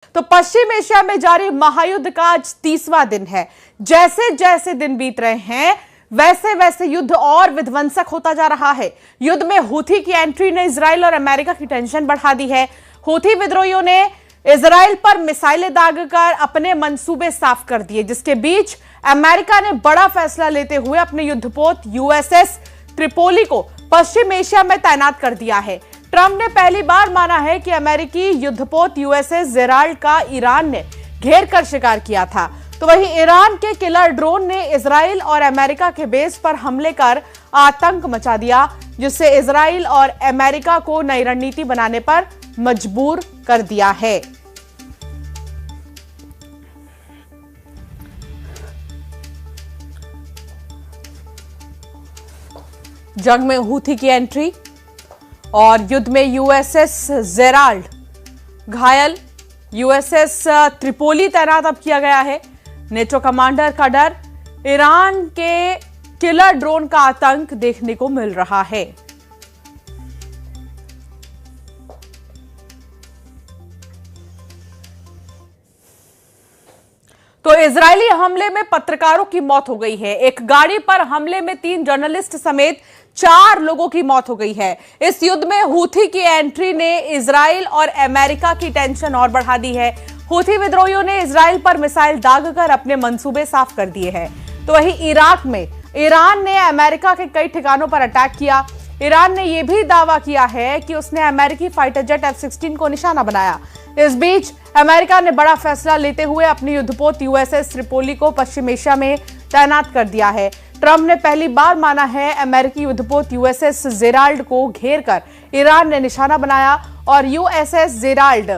तो पश्चिम एशिया में जारी महायुद्ध का आज 30वां दिन है। जैसे जैसे दिन बीत रहे हैं वैसे वैसे युद्ध और विध्वंसक होता जा रहा है। युद्ध में हूथी की एंट्री ने इजराइल और अमेरिका की टेंशन बढ़ा दी है। हूथी विद्रोहियों ने इजराइल पर मिसाइलें दागकर अपने मंसूबे साफ कर दिए, जिसके बीच अमेरिका ने बड़ा फैसला लेते हुए अपने युद्धपोत यूएसएस त्रिपोली को पश्चिम एशिया में तैनात कर दिया है। ट्रंप ने पहली बार माना है कि अमेरिकी युद्धपोत यूएसएस जेराल्ड का ईरान ने घेर कर शिकार किया था। तो वहीं ईरान के किलर ड्रोन ने इजराइल और अमेरिका के बेस पर हमले कर आतंक मचा दिया, जिससे इजराइल और अमेरिका को नई रणनीति बनाने पर मजबूर कर दिया है। जंग में हूथी की एंट्री और युद्ध में यूएसएस जेराल्ड घायल, यूएसएस त्रिपोली तैनात अब किया गया है। नेटो कमांडर का डर, ईरान के किलर ड्रोन का आतंक देखने को मिल रहा है। तो इजरायली हमले में पत्रकारों की मौत हो गई है। एक गाड़ी पर हमले में 3 जर्नलिस्ट समेत 4 लोगों की मौत हो गई है। इस युद्ध में हूथी की एंट्री ने इजराइल और अमेरिका की टेंशन और बढ़ा दी है। हूथी विद्रोहियों ने इजराइल पर मिसाइल दागकर अपने मंसूबे साफ कर दिए हैं। तो वहीं इराक में ईरान ने अमेरिका के कई ठिकानों पर अटैक किया। ईरान ने यह भी दावा किया है कि उसने अमेरिकी फाइटर जेट F-16 को निशाना बनाया। इस बीच अमेरिका ने बड़ा फैसला लेते हुए अपनी युद्धपोत यूएसएस त्रिपोली को पश्चिम एशिया में तैनात कर दिया है। ट्रंप ने पहली बार माना है अमेरिकी युद्धपोत यूएसएस जेराल्ड को घेर कर ईरान ने निशाना बनाया और यूएसएस जेराल्ड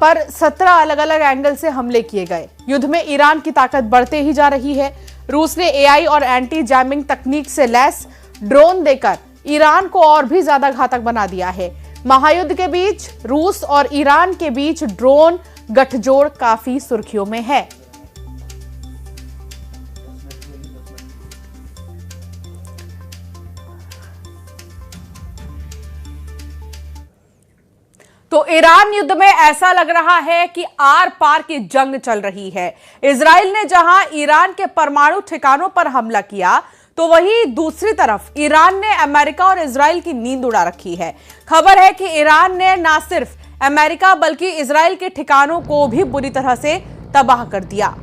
पर 17 अलग अलग एंगल से हमले किए गए। युद्ध में ईरान की ताकत बढ़ते ही जा रही है। रूस ने एआई और एंटी जैमिंग तकनीक से लैस ड्रोन देकर ईरान को और भी ज्यादा घातक बना दिया है। महायुद्ध के बीच रूस और ईरान के बीच ड्रोन गठजोड़ काफी सुर्खियों में है। तो ईरान युद्ध में ऐसा लग रहा है कि आर पार की जंग चल रही है। इजराइल ने जहां ईरान के परमाणु ठिकानों पर हमला किया, तो वहीं दूसरी तरफ ईरान ने अमेरिका और इजराइल की नींद उड़ा रखी है। खबर है कि ईरान ने न सिर्फ अमेरिका बल्कि इजराइल के ठिकानों को भी बुरी तरह से तबाह कर दिया।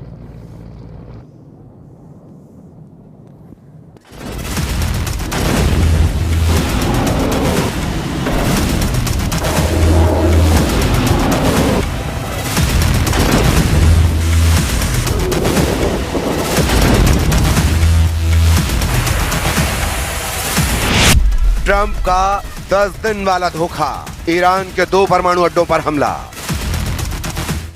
ट्रंप का 10 दिन वाला धोखा, ईरान के 2 परमाणु अड्डों पर हमला।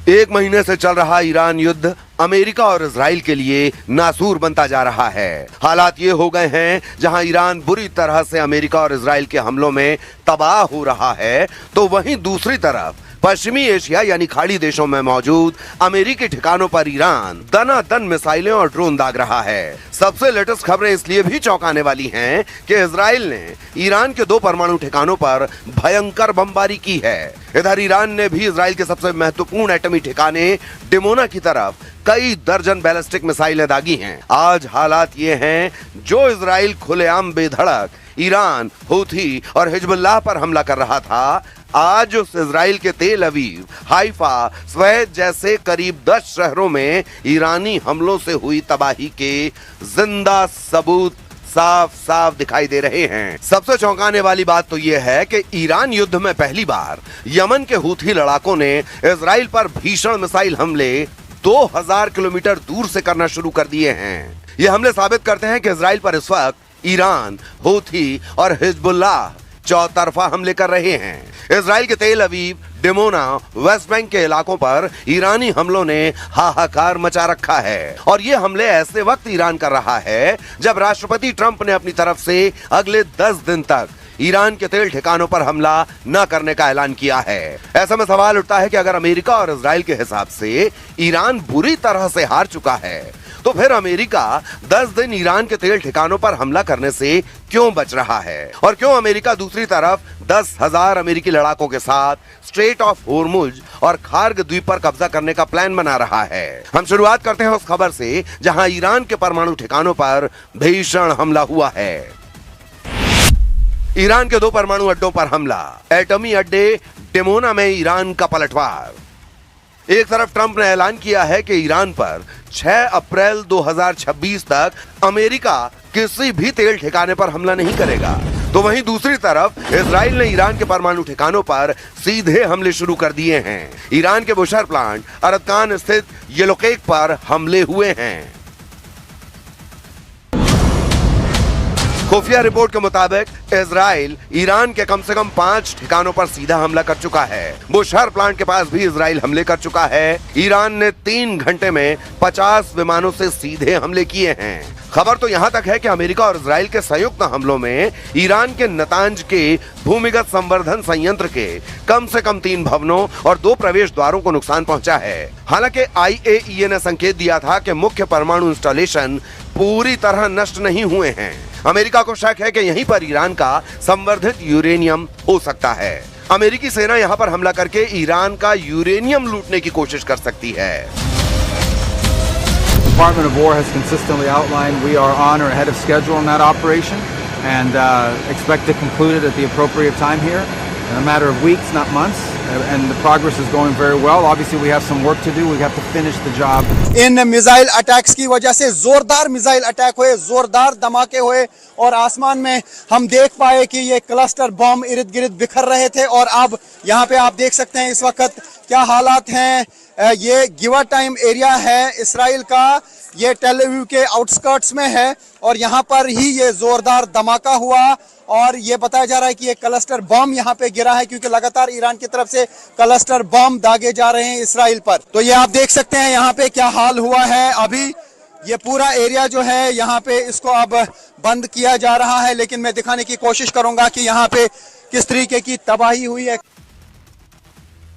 1 महीने से चल रहा ईरान युद्ध अमेरिका और इजराइल के लिए नासूर बनता जा रहा है। हालात ये हो गए हैं जहां ईरान बुरी तरह से अमेरिका और इजराइल के हमलों में तबाह हो रहा है, तो वहीं दूसरी तरफ पश्चिमी एशिया यानी खाड़ी देशों में मौजूद अमेरिकी ठिकानों पर ईरान दनादन मिसाइलें और ड्रोन दाग रहा है। सबसे लेटेस्ट खबरें इसलिए भी चौंकाने वाली हैं कि इजराइल ने ईरान के 2 परमाणु ठिकानों पर भयंकर बमबारी की है। इधर ईरान ने भी इजराइल के सबसे महत्वपूर्ण एटमी ठिकाने डिमोना की तरफ कई दर्जन बैलिस्टिक मिसाइलें दागी हैं। आज हालात ये हैं, जो इजराइल खुलेआम बेधड़क ईरान, हूथी और हिजबुल्लाह पर हमला कर रहा था, आज उस इजराइल के तेल अवीव, हाइफा, स्वेद जैसे करीब 10 शहरों में ईरानी हमलों से हुई तबाही के जिंदा सबूत साफ साफ दिखाई दे रहे हैं। सबसे चौंकाने वाली बात तो यह है कि ईरान युद्ध में पहली बार यमन के हूथी लड़ाकों ने इजराइल पर भीषण मिसाइल हमले 2000 किलोमीटर दूर से करना शुरू कर दिए हैं। ये हमले साबित करते हैं कि इजराइल पर इस वक्त ईरान, हूथी और हिजबुल्लाह चौतरफा हमले कर रहे हैं। इजराइल के तेल अवीव, डिमोना, वेस्ट बैंक के इलाकों पर ईरानी हमलों ने हाहाकार मचा रखा है। और ये हमले ऐसे वक्त ईरान कर रहा है जब राष्ट्रपति ट्रंप ने अपनी तरफ से अगले 10 दिन तक ईरान के तेल ठिकानों पर हमला न करने का ऐलान किया है। ऐसे में सवाल उठता है कि अगर अमेरिका और इजराइल के हिसाब से ईरान बुरी तरह से हार चुका है, तो फिर अमेरिका 10 दिन ईरान के तेल ठिकानों पर हमला करने से क्यों बच रहा है? और क्यों अमेरिका दूसरी तरफ 10,000 अमेरिकी लड़ाकों के साथ स्ट्रेट ऑफ होर्मुज और खार्ग द्वीप पर कब्जा करने का प्लान बना रहा है? हम शुरुआत करते हैं उस खबर से जहां ईरान के परमाणु ठिकानों पर भीषण हमला हुआ है। ईरान के 2 परमाणु अड्डों पर हमला, एटमी अड्डे डिमोना में ईरान का पलटवार। एक तरफ ट्रंप ने ऐलान किया है कि ईरान पर 6 अप्रैल 2026 तक अमेरिका किसी भी तेल ठिकाने पर हमला नहीं करेगा, तो वहीं दूसरी तरफ इजराइल ने ईरान के परमाणु ठिकानों पर सीधे हमले शुरू कर दिए हैं। ईरान के बुशर प्लांट अरकान स्थित येलोकेक पर हमले हुए हैं। खुफिया रिपोर्ट के मुताबिक इजराइल ईरान के कम से कम 5 ठिकानों पर सीधा हमला कर चुका है। बुशहर प्लांट के पास भी इजराइल हमले कर चुका है। ईरान ने 3 घंटे में 50 विमानों से सीधे हमले किए हैं। खबर तो यहां तक है कि अमेरिका और इजराइल के संयुक्त हमलों में ईरान के नतांज के भूमिगत संवर्धन संयंत्र के कम से कम 3 भवनों और 2 प्रवेश द्वारों को नुकसान पहुंचा है। हालांकि IAEA ने संकेत दिया था कि मुख्य परमाणु इंस्टॉलेशन पूरी तरह नष्ट नहीं हुए हैं। अमेरिका को शक है कि यहीं पर ईरान का संवर्धित यूरेनियम हो सकता है। अमेरिकी सेना यहां पर हमला करके ईरान का यूरेनियम लूटने की कोशिश कर सकती है। Department of War has consistently outlined we are on or ahead of schedule in that operation and expect to conclude it at the appropriate time here in a matter of weeks, not months, and the progress is going very well. Obviously we have some work to do. We have to finish the job. In missile attacks की वजह से जोरदार missile attack हुए, जोरदार धमाके हुए और आसमान में हम देख पाए कि ये क्लस्टर बम इर्द गिर्द बिखर रहे थे। और अब यहाँ पे आप देख सकते हैं इस वक्त क्या हालात हैं। ये गिवा टाइम एरिया है इसराइल का, ये टेल अवीव के आउटस्कर्ट्स में है और यहाँ पर ही ये जोरदार धमाका हुआ और ये बताया जा रहा है कि ये क्लस्टर बम यहाँ पे गिरा है क्योंकि लगातार ईरान की तरफ से क्लस्टर बम दागे जा रहे हैं इसराइल पर। तो ये आप देख सकते हैं यहाँ पे क्या हाल हुआ है। अभी ये पूरा एरिया जो है यहाँ पे इसको अब बंद किया जा रहा है, लेकिन मैं दिखाने की कोशिश करूंगा कि यहाँ पे किस तरीके की तबाही हुई है।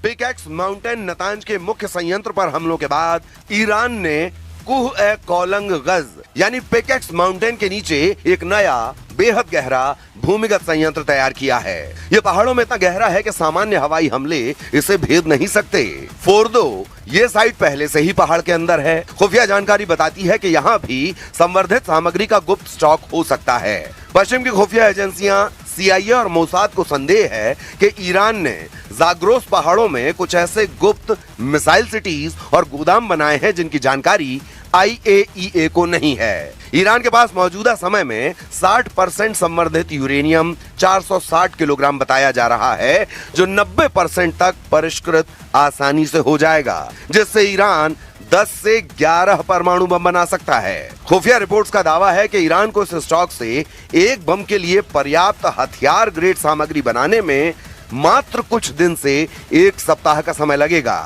पिकेक्स माउंटेन नतांज के मुख्य संयंत्र पर हमलों के बाद ईरान ने कुह-ए-कोलंग गज यानी पिकेक्स माउंटेन के नीचे एक नया बेहद गहरा भूमिगत संयंत्र तैयार किया है। ये पहाड़ों में इतना गहरा है कि सामान्य हवाई हमले इसे भेद नहीं सकते। फोर्दो ये साइट पहले से ही पहाड़ के अंदर है। खुफिया जानकारी बताती है कि यहाँ भी संवर्धित सामग्री का गुप्त स्टॉक हो सकता है। पश्चिम की खुफिया एजेंसियां CIA और मोसाद को संदेह है कि ईरान ने जाग्रोस पहाड़ों में कुछ ऐसे गुप्त मिसाइल सिटीज और गोदाम बनाए हैं जिनकी जानकारी IAEA को नहीं है। ईरान के पास मौजूदा समय में 60% संवर्धित यूरेनियम 460 किलोग्राम बताया जा रहा है, जो 90% तक परिष्कृत आसानी से हो जाएगा, जिससे ईरान 10 से 11 परमाणु बम बना सकता है। खुफिया रिपोर्ट्स का दावा है कि ईरान को इस स्टॉक से एक बम के लिए पर्याप्त हथियार ग्रेड सामग्री बनाने में मात्र कुछ दिन से 1 सप्ताह का समय लगेगा।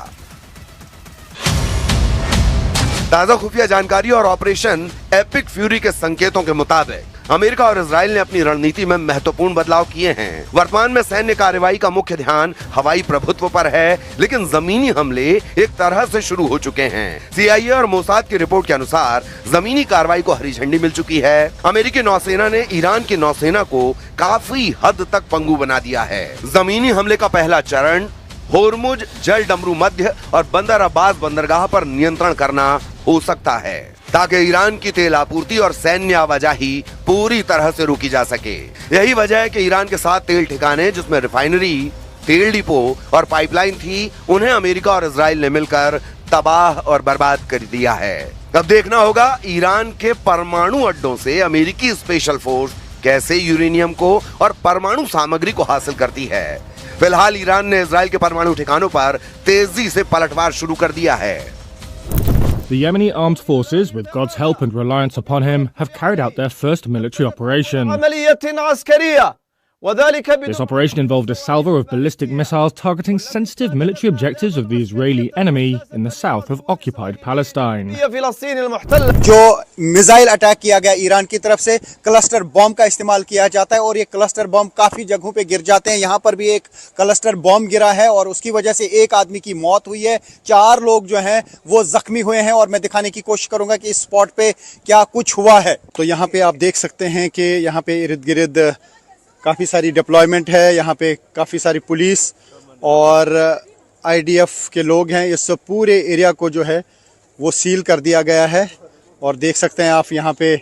ताजा खुफिया जानकारी और ऑपरेशन एपिक फ्यूरी के संकेतों के मुताबिक अमेरिका और इजराइल ने अपनी रणनीति में महत्वपूर्ण बदलाव किए हैं। वर्तमान में सैन्य कार्रवाई का मुख्य ध्यान हवाई प्रभुत्व पर है, लेकिन जमीनी हमले एक तरह से शुरू हो चुके हैं। CIA और मोसाद की रिपोर्ट के अनुसार जमीनी कार्रवाई को हरी झंडी मिल चुकी है। अमेरिकी नौसेना ने ईरान की नौसेना को काफी हद तक पंगु बना दिया है। जमीनी हमले का पहला चरण होर्मुज, जल डमरू मध्य और बंदर अब्बास बंदरगाह पर नियंत्रण करना हो सकता है, ताकि ईरान की तेल आपूर्ति और सैन्य आवाजाही पूरी तरह से रोकी जा सके। यही वजह है कि ईरान के 7 तेल ठिकाने, जिसमें रिफाइनरी, तेल डिपो और पाइपलाइन थी, उन्हें अमेरिका और इजराइल ने मिलकर तबाह और बर्बाद कर दिया है। अब देखना होगा ईरान के परमाणु अड्डों से अमेरिकी स्पेशल फोर्स कैसे यूरेनियम को और परमाणु सामग्री को हासिल करती है। फिलहाल ईरान ने इजराइल के परमाणु ठिकानों पर तेजी से पलटवार शुरू कर दिया है। The Yemeni armed forces, with God's help and reliance upon him, have carried out their first military operation. This operation involved a salvo of ballistic missiles targeting sensitive military objectives of the Israeli enemy in the south of occupied Palestine. जो missile attack किया गया Iran की तरफ से, cluster bomb का इस्तेमाल किया जाता है और ये क्लस्टर बॉम्ब काफ़ी जगहों पे गिर जाते हैं। यहाँ पर भी एक क्लस्टर बॉम्ब गिरा है और उसकी वजह से एक आदमी की मौत हुई है, 4 लोग जो हैं वो जख्मी हुए हैं और मैं दिखाने की कोशिश करूँगा कि इस स्पॉट पे क्या कुछ हुआ है। तो यहाँ पे आप देख सकते हैं कि यहाँ पे इर्द गिर्द काफ़ी सारी डिप्लॉयमेंट है, यहाँ पे काफ़ी सारी पुलिस और IDF के लोग हैं। इस पूरे एरिया को जो है वो सील कर दिया गया है और देख सकते हैं आप यहाँ पे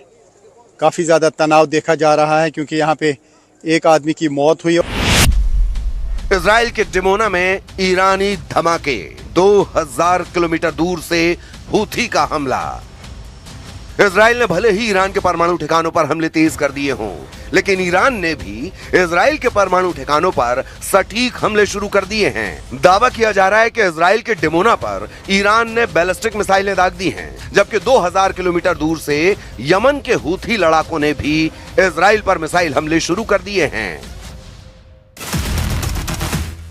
काफ़ी ज़्यादा तनाव देखा जा रहा है क्योंकि यहाँ पे एक आदमी की मौत हुई। इजराइल के डिमोना में ईरानी धमाके, 2000 किलोमीटर दूर से हूथी का हमला। इजराइल ने भले ही ईरान के परमाणु ठिकानों पर हमले तेज कर दिए हों, लेकिन ईरान ने भी इजराइल के परमाणु ठिकानों पर सटीक हमले शुरू कर दिए हैं। दावा किया जा रहा है कि इजराइल के डिमोना पर ईरान ने बैलिस्टिक मिसाइलें दाग दी हैं, जबकि 2000 किलोमीटर दूर से यमन के हूथी लड़ाकों ने भी इजराइल पर मिसाइल हमले शुरू कर दिए हैं।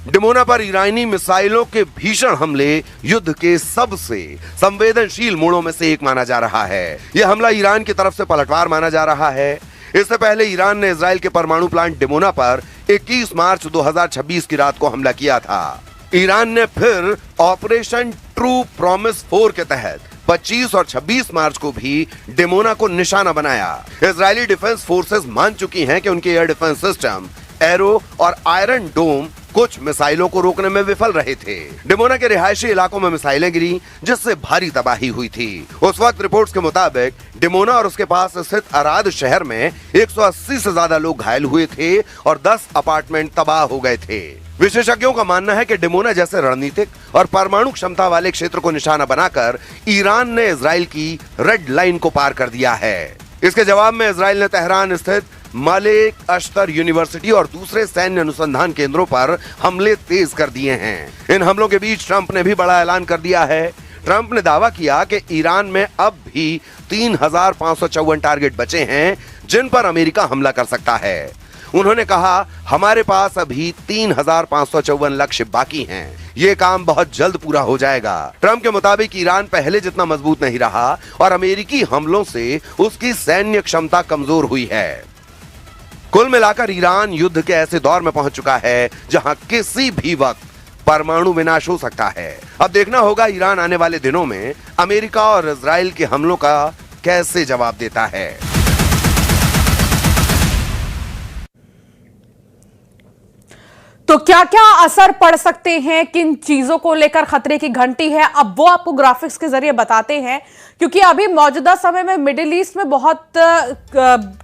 डिमोना पर ईरानी मिसाइलों के भीषण हमले युद्ध के सबसे संवेदनशील मोड़ों में से एक माना जा रहा है। यह हमला ईरान की तरफ से पलटवार माना जा रहा है। इससे पहले ईरान ने इजराइल के परमाणु प्लांट डिमोना पर 21 मार्च 2026 की रात को हमला किया था। ईरान ने फिर ऑपरेशन ट्रू प्रॉमिस 4 के तहत 25 और 26 मार्च को भी डिमोना को निशाना बनाया। इजरायली डिफेंस फोर्सेस मान चुकी हैं कि उनके एयर डिफेंस सिस्टम एरो और आयरन डोम कुछ मिसाइलों को रोकने में विफल रहे थे। डिमोना के रिहायशी इलाकों में मिसाइलें गिरी, जिससे भारी तबाही हुई थी। उस वक्त रिपोर्ट्स के मुताबिक डिमोना और उसके पास स्थित अराद शहर में 180 से ज्यादा लोग घायल हुए थे और 10 अपार्टमेंट तबाह हो गए थे। विशेषज्ञों का मानना है कि डिमोना जैसे रणनीतिक और परमाणु क्षमता वाले क्षेत्र को निशाना बनाकर ईरान ने इजराइल की रेड लाइन को पार कर दिया है। इसके जवाब में इजराइल ने तेहरान स्थित मालिक अश्तर यूनिवर्सिटी और दूसरे सैन्य अनुसंधान केंद्रों पर हमले तेज कर दिए हैं। इन हमलों के बीच ट्रंप ने भी बड़ा ऐलान कर दिया है। ट्रंप ने दावा किया कि ईरान में अब भी 3554 टारगेट बचे हैं जिन पर अमेरिका हमला कर सकता है। उन्होंने कहा, हमारे पास अभी 3554 लक्ष्य बाकी हैं। ये काम बहुत जल्द पूरा हो जाएगा। ट्रंप के मुताबिक ईरान पहले जितना मजबूत नहीं रहा और अमेरिकी हमलों से उसकी सैन्य क्षमता कमजोर हुई है। कुल मिलाकर ईरान युद्ध के ऐसे दौर में पहुंच चुका है जहां किसी भी वक्त परमाणु विनाश हो सकता है। अब देखना होगा ईरान आने वाले दिनों में अमेरिका और इजराइल के हमलों का कैसे जवाब देता है। तो क्या क्या असर पड़ सकते हैं, किन चीजों को लेकर खतरे की घंटी है, अब वो आपको ग्राफिक्स के जरिए बताते हैं। क्योंकि अभी मौजूदा समय में मिडिल ईस्ट में बहुत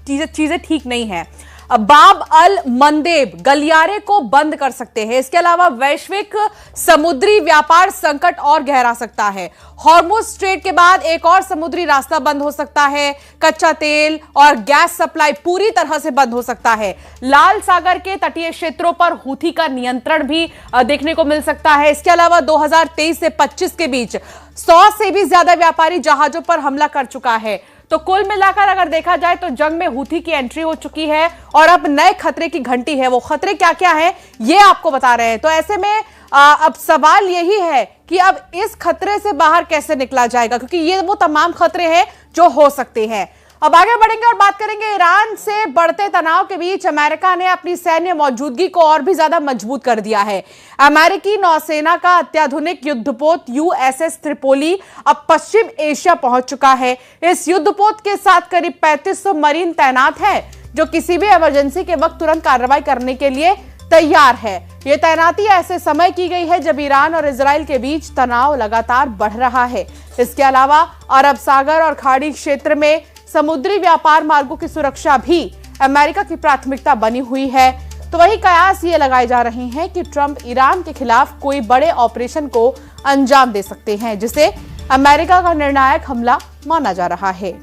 चीजें ठीक नहीं है। बाब अल मंदेब गलियारे को बंद कर सकते हैं। इसके अलावा वैश्विक समुद्री व्यापार संकट और गहरा सकता है। हॉर्मुज स्ट्रेट के बाद एक और समुद्री रास्ता बंद हो सकता है। कच्चा तेल और गैस सप्लाई पूरी तरह से बंद हो सकता है। लाल सागर के तटीय क्षेत्रों पर हूथी का नियंत्रण भी देखने को मिल सकता है। इसके अलावा 2023 से 25 के बीच 100 से भी ज्यादा व्यापारी जहाजों पर हमला कर चुका है। तो कुल मिलाकर अगर देखा जाए तो जंग में हूथी की एंट्री हो चुकी है और अब नए खतरे की घंटी है। वो खतरे क्या क्या है ये आपको बता रहे हैं। तो ऐसे में अब सवाल यही है कि अब इस खतरे से बाहर कैसे निकला जाएगा, क्योंकि ये वो तमाम खतरे हैं जो हो सकते हैं। अब आगे बढ़ेंगे और बात करेंगे ईरान से बढ़ते तनाव के बीच अमेरिका ने अपनी सैन्य मौजूदगी को और भी ज्यादा मजबूत कर दिया है। अमेरिकी नौसेना का अत्याधुनिक युद्धपोत USS त्रिपोली अब पश्चिम एशिया पहुंच चुका है। इस युद्धपोत के साथ करीब 3500 मरीन तैनात है जो किसी भी इमरजेंसी के वक्त तुरंत कार्रवाई करने के लिए तैयार है। यह तैनाती ऐसे समय की गई है जब ईरान और इजराइल के बीच तनाव लगातार बढ़ रहा है। इसके अलावा अरब सागर और खाड़ी क्षेत्र में समुद्री व्यापार मार्गों की सुरक्षा भी अमेरिका की प्राथमिकता बनी हुई है। तो वही कयास ये लगाए जा रहे हैं कि ट्रंप ईरान के खिलाफ कोई बड़े ऑपरेशन को अंजाम दे सकते हैं, जिसे अमेरिका का निर्णायक हमला माना जा रहा है।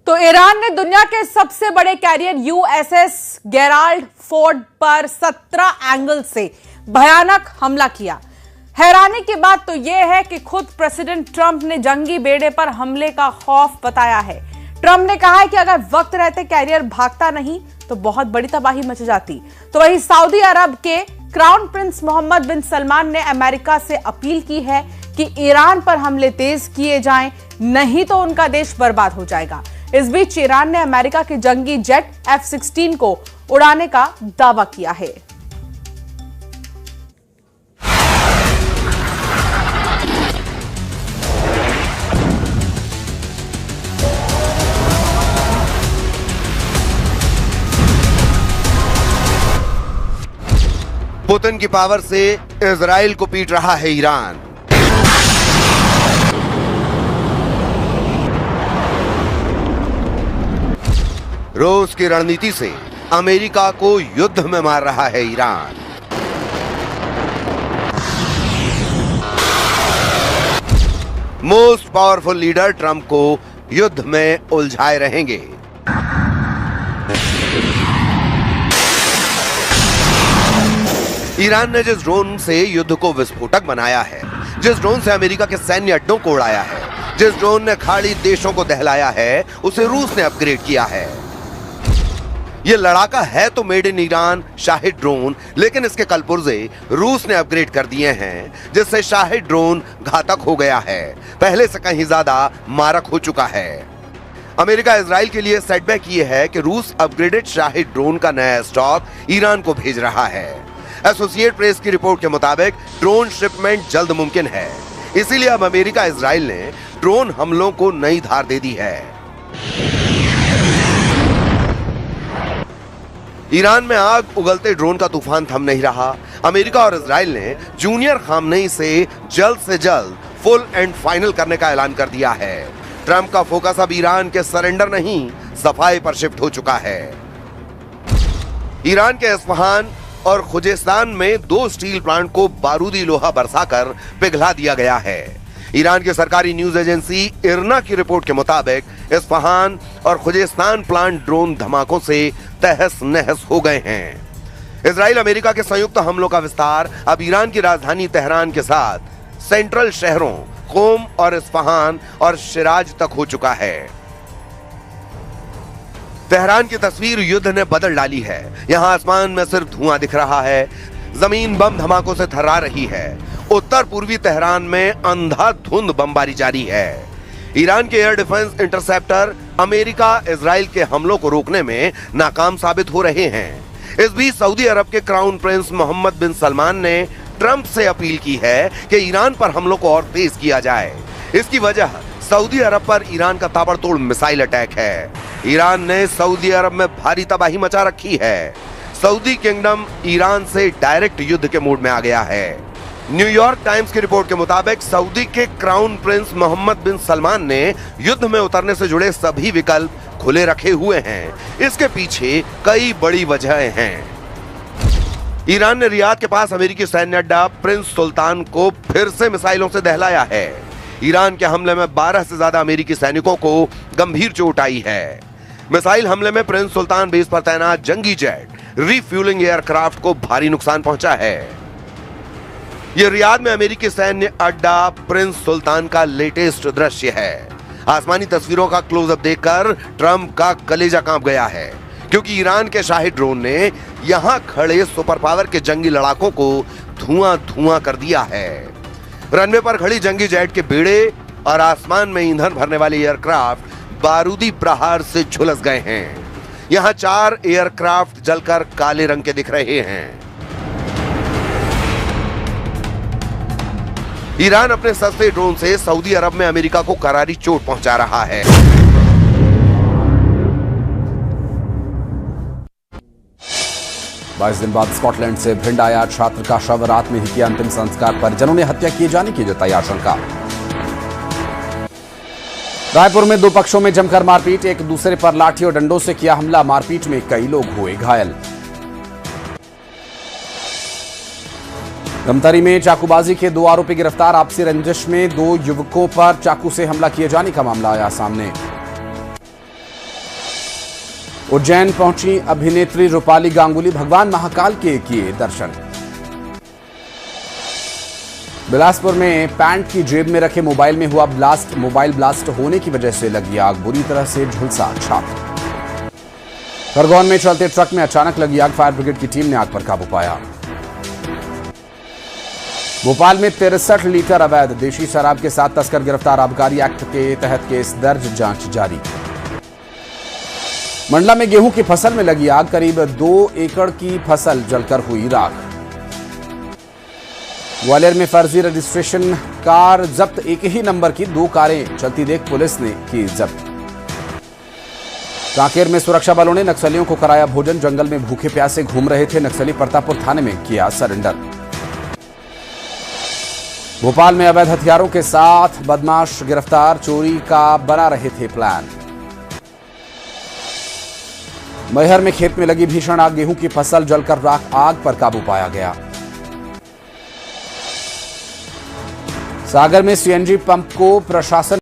तो ईरान ने दुनिया के सबसे बड़े कैरियर यूएसएस गेराल्ड फोर्ड पर 17 एंगल से भयानक हमला किया। हैरानी की बात तो यह है कि खुद प्रेसिडेंट ट्रंप ने जंगी बेड़े पर हमले का खौफ बताया है। ट्रंप ने कहा है कि अगर वक्त रहते कैरियर भागता नहीं तो बहुत बड़ी तबाही मच जाती। तो वहीं सऊदी अरब के क्राउन प्रिंस मोहम्मद बिन सलमान ने अमेरिका से अपील की है कि ईरान पर हमले तेज किए जाएं, नहीं तो उनका देश बर्बाद हो जाएगा। इस बीच ईरान ने अमेरिका के जंगी जेट F-16 को उड़ाने का दावा किया है। पुतिन की पावर से इजराइल को पीट रहा है ईरान। रूस की रणनीति से अमेरिका को युद्ध में मार रहा है Iran. Most powerful leader Trump को युद्ध में उलझाए रहेंगे। ईरान ने जिस ड्रोन से युद्ध को विस्फोटक बनाया है, जिस ड्रोन से अमेरिका के सैन्य अड्डों को उड़ाया है, जिस ड्रोन ने खाड़ी देशों को दहलाया है, उसे रूस ने अपग्रेड किया है। यह लड़ाका है तो made in Iran Shahid drone, लेकिन इसके कलपुर्जे रूस ने अपग्रेड कर दिए हैं, जिससे शाहिद ड्रोन घातक हो गया है, पहले से कहीं ज्यादा मारक हो चुका है। अमेरिका इजराइल के लिए सेटबैक ये है कि रूस अपग्रेडेड शाहिद ड्रोन का नया स्टॉक ईरान को भेज रहा है। एसोसिएट प्रेस की रिपोर्ट के मुताबिक ड्रोन शिपमेंट जल्द मुमकिन है, इसीलिए अब अमेरिका इजराइल ने ड्रोन हमलों को नई धार दे दी है। ईरान में आग उगलते ड्रोन का तूफान थम नहीं रहा। अमेरिका और इजराइल ने जूनियर खामनेई से जल्द फुल एंड फाइनल करने का ऐलान कर दिया है। ट्रंप का फोकस अब ईरान के सरेंडर नहीं, सफाई पर शिफ्ट हो चुका है। ईरान के इस्फहान और खुजेस्तान में 2 स्टील प्लांट को बारूदी लोहा बरसाकर पिघला दिया गया है। ईरान की सरकारी न्यूज एजेंसी इरना की रिपोर्ट के मुताबिक इस्फहान और खुजेस्तान प्लांट ड्रोन धमाकों से तहस नहस हो गए हैं। इजराइल अमेरिका के संयुक्त हमलों का विस्तार अब ईरान की राजधानी तेहरान के साथ सेंट्रल शहरों कोम और इस्फहान और शिराज तक हो चुका है। तेहरान की तस्वीर युद्ध ने बदल डाली है। यहां आसमान में सिर्फ धुआं दिख रहा है, जमीन बम धमाकों से थर्रा रही है। उत्तर पूर्वी तेहरान में अंधाधुंध बमबारी जारी है। ईरान के air defence interceptor America Israel के हमलों को रोकने में नाकाम साबित हो रहे हैं। इस बीच सऊदी अरब के क्राउन प्रिंस मोहम्मद बिन सलमान ने ट्रंप से अपील की है कि ईरान पर हमलों को और तेज किया जाए। इसकी वजह सऊदी अरब पर ईरान का ताबड़तोड़ मिसाइल अटैक है। ईरान ने सऊदी अरब में भारी तबाही मचा रखी है। सऊदी किंगडम ईरान से डायरेक्ट युद्ध के मूड में आ गया है। न्यूयॉर्क टाइम्स की रिपोर्ट के मुताबिक सऊदी के क्राउन प्रिंस मोहम्मद बिन सलमान ने युद्ध में उतरने से जुड़े सभी विकल्प खुले रखे हुए हैं। इसके पीछे कई बड़ी वजहें हैं। ईरान ने रियाद के पास अमेरिकी सैन्य अड्डा प्रिंस सुल्तान को फिर से मिसाइलों से दहलाया है। ईरान के हमले में 12 से ज्यादा अमेरिकी सैनिकों को गंभीर चोट आई है। मिसाइल हमले में प्रिंस सुल्तान बेस पर तैनात जंगी जेट रिफ्यूलिंग एयरक्राफ्ट को भारी नुकसान पहुंचा है। यह रियाद में अमेरिकी सैन्य अड्डा प्रिंस सुल्तान का लेटेस्ट दृश्य है। आसमानी तस्वीरों का क्लोजअप देखकर ट्रंप का कलेजा कांप गया है, क्योंकि ईरान के शाहिद ड्रोन ने यहां खड़े सुपर पावर के जंगी लड़ाकों को धुआं कर दिया है। रनवे पर खड़ी जंगी जेट के बेड़े और आसमान में ईंधन भरने वाले एयरक्राफ्ट बारूदी प्रहार से झुलस गए हैं। यहां 4 एयरक्राफ्ट जलकर काले रंग के दिख रहे हैं। ईरान अपने सस्ते ड्रोन से सऊदी अरब में अमेरिका को करारी चोट पहुंचा रहा है। 22 दिन बाद स्कॉटलैंड से भिंड आया छात्र का शव, रात में ही किया अंतिम संस्कार। परिजनों ने हत्या किए जाने की जताई आशंका। रायपुर में 2 पक्षों में जमकर मारपीट, एक दूसरे पर लाठी और डंडों से किया हमला। मारपीट में कई लोग हुए घायल। धमतरी में चाकूबाजी के 2 आरोपी गिरफ्तार। आपसी रंजिश में 2 युवकों पर चाकू से हमला किए जाने का मामला आया सामने। उज्जैन पहुंची अभिनेत्री रूपाली गांगुली, भगवान महाकाल के किए दर्शन। बिलासपुर में पैंट की जेब में रखे मोबाइल में हुआ ब्लास्ट, मोबाइल ब्लास्ट होने की वजह से लगी आग, बुरी तरह से झुलसा छात्र। खरगोन में चलते ट्रक में अचानक लगी आग, फायर ब्रिगेड की टीम ने आग पर काबू पाया। भोपाल में 63 लीटर अवैध देशी शराब के साथ तस्कर गिरफ्तार, आबकारी एक्ट के तहत केस दर्ज, जांच जारी। मंडला में गेहूं की फसल में लगी आग, करीब 2 एकड़ की फसल जलकर हुई राख। ग्वालियर में फर्जी रजिस्ट्रेशन कार जब्त, एक ही नंबर की 2 कारें चलती देख पुलिस ने की जब्त। कांकेर में सुरक्षा बलों ने नक्सलियों को कराया भोजन, जंगल में भूखे प्यासे घूम रहे थे नक्सली, परतापुर थाने में किया सरेंडर। भोपाल में अवैध हथियारों के साथ बदमाश गिरफ्तार, चोरी का बना रहे थे प्लान। मैहर में खेत में लगी भीषण आग, गेहूं की फसल जलकर राख, आग पर काबू पाया गया। सागर में सीएनजी पंप को प्रशासन